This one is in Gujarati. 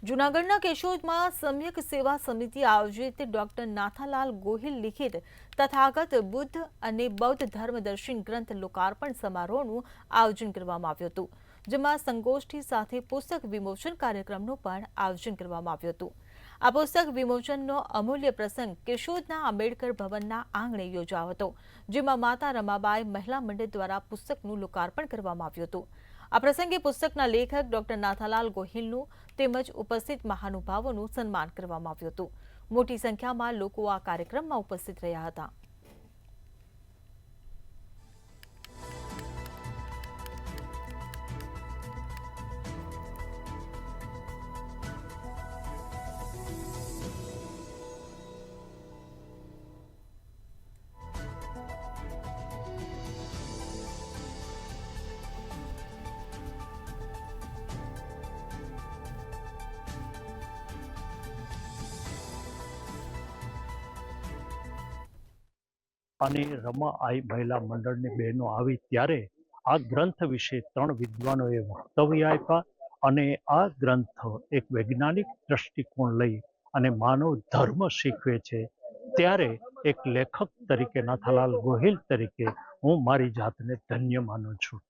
જૂનાગઢના કેશોદમાં સમ્યક સેવા સમિતિ આયોજિત ડોક્ટર નાથાલાલ ગોહિલ લિખિત તથાગત બુદ્ધ અને બૌદ્ધ ધર્મદર્શિન ગ્રંથ લોકાર્પણ સમારોહનું આયોજન કરવામાં આવ્યું હતું, જેમાં સંગોષ્ઠી સાથે પુસ્તક વિમોચન કાર્યક્રમનું પણ આયોજન કરવામાં આવ્યું હતું। આ પુસ્તક વિમોચનનો અમૂલ્ય પ્રસંગ કેશોદના આંબેડકર ભવનના આંગણે યોજાયો હતો, જેમાં માતા રમાબાઈ મહિલા મંડળ દ્વારા પુસ્તકનું લોકાર્પણ કરવામાં આવ્યું હતું। આ પ્રસંગે પુસ્તકના લેખક ડોક્ટર નાથાલાલ ગોહિલનું તેમજ ઉપસ્થિત મહાનુભાવોનું સન્માન કરવામાં આવ્યું હતું। મોટી સંખ્યામાં લોકો આ કાર્યક્રમમાં ઉપસ્થિત રહ્યા હતા। અને રમા આઈ મહિલા મંડળની બહેનો આવી ત્યારે આ ગ્રંથ વિશે 3 વિદ્વાનોએ વક્તવ્ય આપ્યા અને આ ગ્રંથ એક વૈજ્ઞાનિક દ્રષ્ટિકોણ લઈ અને માનવ ધર્મ શીખવે છે। ત્યારે એક લેખક તરીકે નાથાલાલ ગોહિલ તરીકે હું મારી જાતને ધન્ય માનું છું।